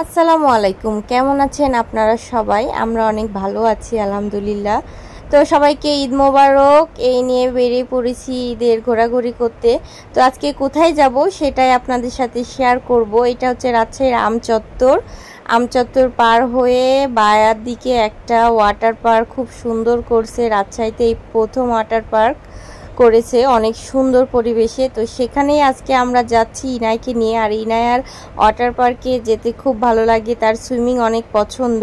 আসসালামু আলাইকুম। কেমন আছেন আপনারা সবাই? আমরা অনেক ভালো আছি আলহামদুলিল্লাহ। তো সবাইকে ঈদ মোবারক। এই নিয়ে বেরিয়ে পড়েছি ঈদের ঘোরাঘুরি করতে। তো আজকে কোথায় যাব সেটাই আপনাদের সাথে শেয়ার করব। এটা হচ্ছে রাজশাহীর আমচত্বর। আমচত্বর পার হয়ে বায়ার দিকে একটা ওয়াটার পার্ক খুব সুন্দর করছে। রাজশাহীতে এই প্রথম ওয়াটার পার্ক করেছে, অনেক সুন্দর পরিবেশে। তো সেখানেই আজকে আমরা যাচ্ছি ইনায়কে নিয়ে। আর ইনায়ার ওয়াটার পার্কে যেতে খুব ভালো লাগে, তার সুইমিং অনেক পছন্দ।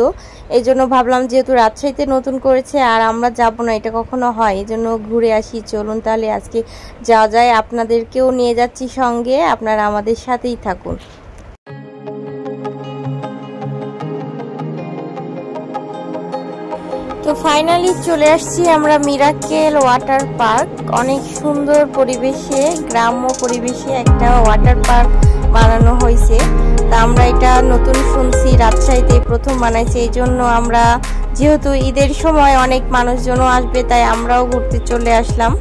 এই জন্য ভাবলাম যেহেতু রাজশাহীতে নতুন করেছে আর আমরা যাব না, এটা কখনো হয়, এই জন্য ঘুরে আসি। চলুন তাহলে আজকে যাওয়া যায়। আপনাদেরকেও নিয়ে যাচ্ছি সঙ্গে, আপনারা আমাদের সাথেই থাকুন। তো ফাইনালি চলে আসছি আমরা মিরাকেল ওয়াটার পার্ক। অনেক সুন্দর পরিবেশে, গ্রাম্য পরিবেশে একটা ওয়াটার পার্ক বানানো হয়েছে। তা আমরা এটা নতুন শুনছি, রাজশাহীতে প্রথম বানাইছে। এই জন্য আমরা যেহেতু ঈদের সময় অনেক মানুষজনও আসবে, তাই আমরাও ঘুরতে চলে আসলাম।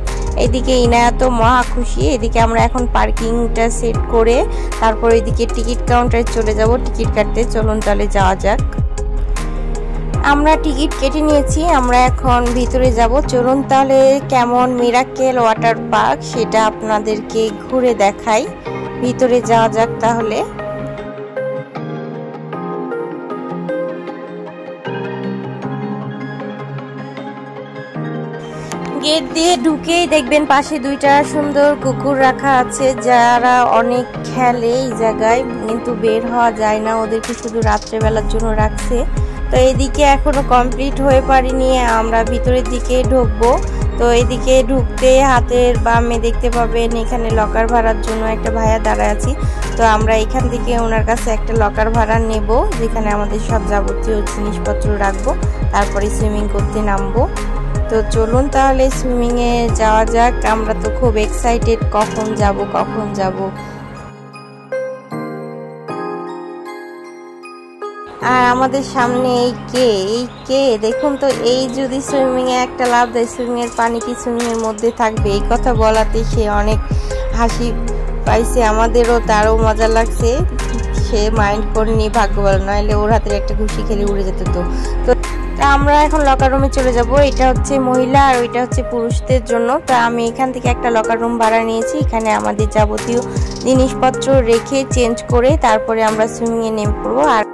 এদিকে ইনায়া তো মহা খুশি। এদিকে আমরা এখন পার্কিংটা সেট করে তারপর এদিকে টিকিট কাউন্টারে চলে যাব টিকিট কাটতে। চলুন তাহলে যাওয়া যাক। আমরা টিকিট কেটে নিয়েছি, আমরা এখন ভিতরে যাব। চলুন তাহলে কেমন মিরাকেল ওয়াটার পার্ক সেটা আপনাদেরকে ঘুরে দেখাই। ভিতরে যাওয়া যাক তাহলে। গেট দিয়ে ঢুকেই দেখবেন পাশে দুইটা সুন্দর কুকুর রাখা আছে, যারা অনেক খেলে এই জায়গায়, কিন্তু বের হওয়া যায় না, ওদেরকে শুধু রাত্রেবেলার জন্য রাখছে। তো এদিকে এখনো কমপ্লিট হয়ে পারিনি, আমরা ভিতরের দিকে ঢুকবো। তো এদিকে ঢুকতে হাতের বামে দেখতে পাবেন এখানে লকার ভাড়ার জন্য একটা ভাইয়া দাঁড়ায় আছি। তো আমরা এখান থেকে ওনার কাছে একটা লকার ভাড়া নেব, যেখানে আমাদের সব যাবতীয় জিনিসপত্র রাখবো, তারপরে সুইমিং করতে নামবো। তো চলুন তাহলে সুইমিংয়ে যাওয়া যাক। আমরা তো খুব এক্সাইটেড, কখন যাব। আর আমাদের সামনে এই কে দেখুন তো, এই যদি সুইমিং এ একটা লাভ দেয়, সুইমিং এর পানি কি সুইমিং এর মধ্যে থাকবে? এই কথা বলাতে সে অনেক হাসি পাইছে, আমাদেরও তারও মজা লাগছে। সে মাইন্ড করেনি, ভাগ্য ভালো, নইলে ওর হাতের একটা ঘুষি খেলে উড়ে যেত। তো আমরা এখন লকার রুমে চলে যাব। এটা হচ্ছে মহিলা আর ওইটা হচ্ছে পুরুষদের জন্য। তা আমি এখান থেকে একটা লকার রুম ভাড়া নিয়েছি। এখানে আমাদের যাবতীয় জিনিসপত্র রেখে চেঞ্জ করে তারপরে আমরা সুইমিং এ নেমে পড়বো। আর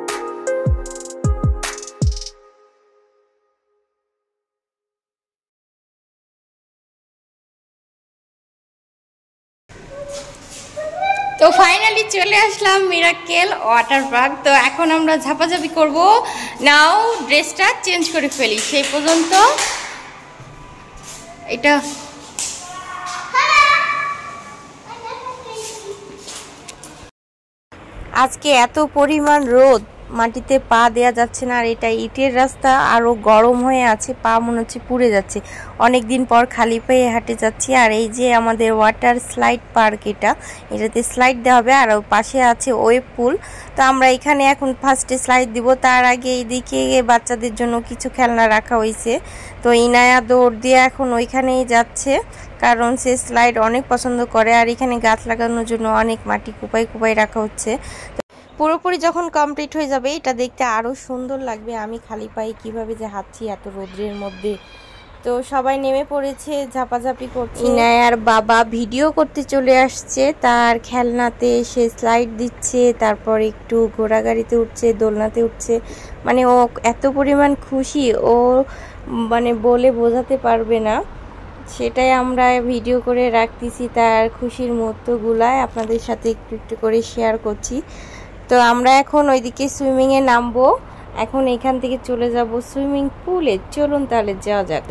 তো ফাইনালি চলে আসলাম মিরাকেল ওয়াটার পার্ক। তো এখন আমরা ঝাপাঝাপি করব। নাও ড্রেসটা চেঞ্জ করে ফেলি, সেই পর্যন্ত এটা আজকে এত পরিমাণ রোদ, মাটিতে পা দেয়া যাচ্ছে না। আর এটা ইটের রাস্তা, আরো গরম হয়ে আছে, পা মনে হচ্ছে পুড়ে যাচ্ছে। অনেকদিন পর খালি পায়ে হাঁটে যাচ্ছি। আর এই যে আমাদের ওয়াটার স্লাইড পার্ক, এটাতে স্লাইড দেওয়া হবে, আর পাশে আছে ওয়েভ পুল। তো আমরা এখানে এখন ফার্স্টে স্লাইড দিব, তার আগে এইদিকে বাচ্চাদের জন্য কিছু খেলনা রাখা হয়েছে। তো ইনায়া দৌড় দিয়ে এখন ওইখানেই যাচ্ছে, কারণ সে স্লাইড অনেক পছন্দ করে। আর এখানে গাছ লাগানোর জন্য অনেক মাটি কুপাই রাখা হচ্ছে। পুরোপুরি যখন কমপ্লিট হয়ে যাবে, এটা দেখতে আরো সুন্দর লাগবে। আমি খালি পায়ে কিভাবে যে হাঁটছি এত রোদ্রের মধ্যে। তো সবাই নেমে পড়েছে, ঝাপাঝাপি করছে। ইনায়ার বাবা ভিডিও করতে চলে আসছে, তার খেলনাতে সে স্লাইড দিচ্ছে, তারপর একটু ঘোড়াগাড়িতে উঠছে, দোলনাতে উঠছে। মানে ও এত পরিমাণ খুশি, ও মানে বলে বোঝাতে পারবে না। সেটাই আমরা ভিডিও করে রাখতেছি, তার খুশির মুহূর্তগুলাই আপনাদের সাথে একটু করে শেয়ার করছি। তো আমরা এখন ওইদিকে সুইমিং এ নামবো। এখন এখান থেকে চলে যাব সুইমিং পুলে। চলুন তাহলে যাওয়া যাক।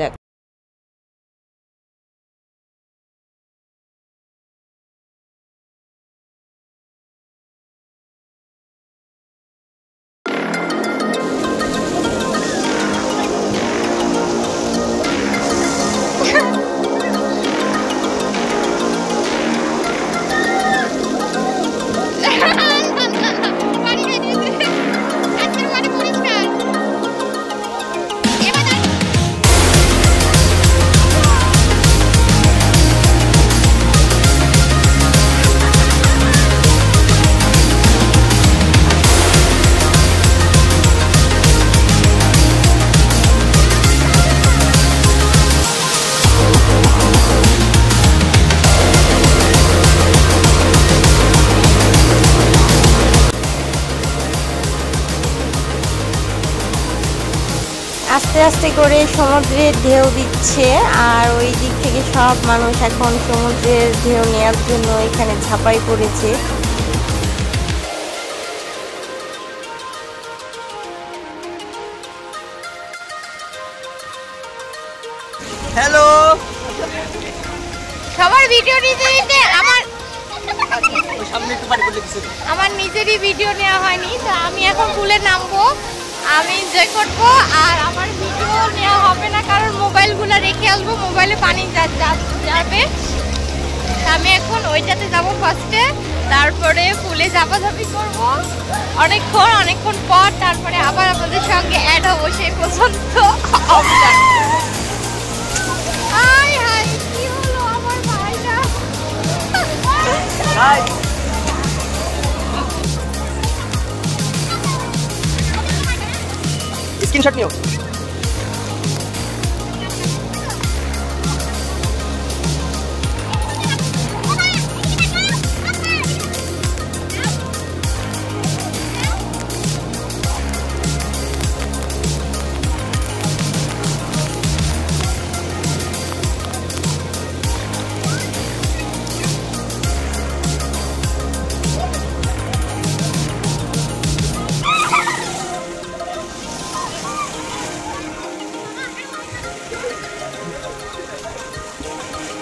আস্তে আস্তে করে সমুদ্রের ঢেউ দিচ্ছে আর ওই দিক থেকে সব মানুষ এখন সমুদ্রের ঢেউ নেওয়ার জন্য এখানে ঝাঁপাই পড়েছে। হ্যালো, সবার ভিডিও নিতে নিতে আমার নিজেরই ভিডিও নেওয়া হয়নি, তো আমি এখন পুলে নামবো, আমি এনজয় করবো আর আমার ভিডিও নেওয়া হবে না কারণ মোবাইলগুলো রেখে আসবো, মোবাইলে পানি যাবে। আমি এখন ওইটাতে যাবো ফার্স্টে, তারপরে পুলে ঝাপাঝাপি করবো অনেকক্ষণ পর, তারপরে আবার আপনাদের সঙ্গে অ্যাড হবো সেই পর্যন্ত। কি হলো আমার ভাইটা? স্ক্রিনশট নিও।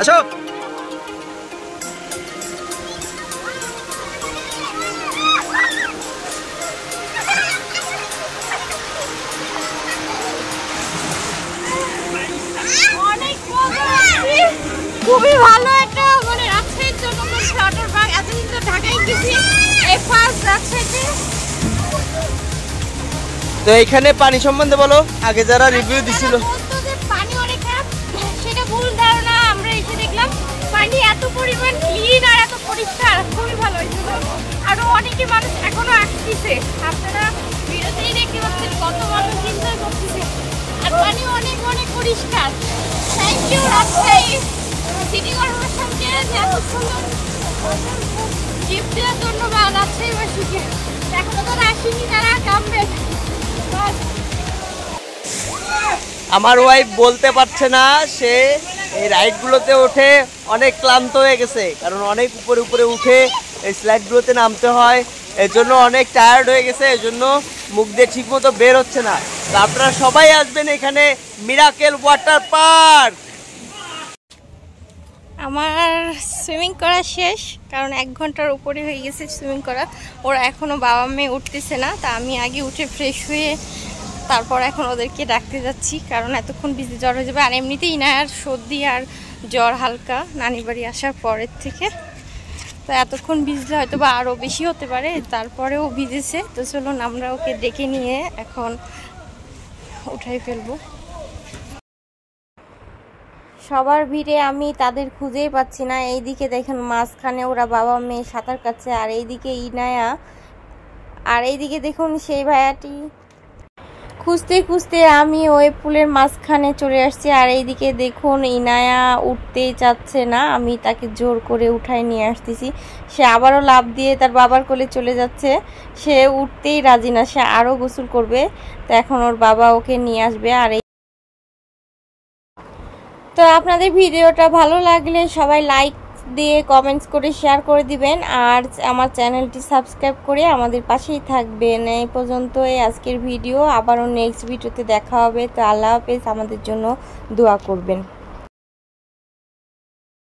আসো। খুবই ভালো একটা মানে রাজশাহীর জন্য ওয়াটার পার্ক, এতদিন তো ঢাকায় গেছি, এই ফার্স্ট রাজশাহীতে। তো এখানে পানি সম্বন্ধে বলো, আগে যারা রিভিউ দিছিল। পানি অনেক খারাপ, সেটা ভুল ধারণা। আমরা এসে দেখলাম পানি এত পরিমাণ ক্লিন আর এত পরিষ্কার, খুবই ভালো হয়েছিল। আরো অনেকে মানুষ এখনো আসতেছে, আপনারা ভিডিওতেই দেখতে পাচ্ছেন কত মানুষ এনজয় করতেছে, আর পানি অনেক অনেক পরিষ্কার। থ্যাংক ইউ রাজশাহী সিটি কর্পোরেশনকে যে এত সুন্দর গিফট দেওয়ার জন্য, বা রাজশাহীবাসীকে। এখনো তারা আসেনি, তারা কামবে। আমার ওয়াইফ বলতে পারছে না, সে এই রাইডগুলোতে ওঠে অনেক ক্লান্ত হয়ে গেছে, কারণ অনেক উপরে উপরে উঠে এই স্লাইডগুলোতে নামতে হয়, এর জন্য অনেক টায়ার্ড হয়ে গেছে, এর জন্য মুখ দিয়ে ঠিক মতো বের হচ্ছে না। তো আপনারা সবাই আসবেন এখানে মিরাকেল ওয়াটার পার্ক। আমার সুইমিং করা শেষ, কারণ 1 ঘন্টার উপরে হয়ে গেছে সুইমিং করা। ওরা এখনও বাবা মেয়ে উঠতেছে না, তা আমি আগে উঠে ফ্রেশ হয়ে তারপর এখন ওদেরকে ডাকতে যাচ্ছি, কারণ এতক্ষণ ভিজে জ্বর হয়ে যাবে। আর এমনিতেই না আর সর্দি আর জ্বর হালকা নানির বাড়ি আসার পরের থেকে, তো এতক্ষণ ভিজলে হয়তো বা আরও বেশি হতে পারে। তারপরেও ভিজেছে, তো চলুন আমরা ওকে ডেকে নিয়ে এখন উঠাই ফেলবো। সবার ভিড়ে আমি তাদের খুঁজেই পাচ্ছি না। এইদিকে দেখেন মাঝখানে ওরা বাবা মেয়ে সাঁতার কাটছে, আর এইদিকে ইনায়া, আর এইদিকে দেখুন সেই ভাইয়াটি। খুঁজতে খুঁজতে আমি ওই পুলের মাঝখানে চলে আসছি, আর এইদিকে দেখুন ইনায়া উঠতেই চাচ্ছে না, আমি তাকে জোর করে উঠাই নিয়ে আসতেছি। সে আবারও লাফ দিয়ে তার বাবার কোলে চলে যাচ্ছে, সে উঠতেই রাজি না, সে আরও গোসল করবে। তো এখন ওর বাবা ওকে নিয়ে আসবে। আর তো আপনাদের ভিডিওটা ভালো লাগলে সবাই লাইক দিয়ে কমেন্টস করে শেয়ার করে দিবেন, আর আমার চ্যানেলটি সাবস্ক্রাইব করে আমাদের পাশেই থাকবেন। এই পর্যন্তই আজকের ভিডিও, আবারও নেক্সট ভিডিওতে দেখা হবে। তো আল্লাহ হাফেজ, আমাদের জন্য দোয়া করবেন।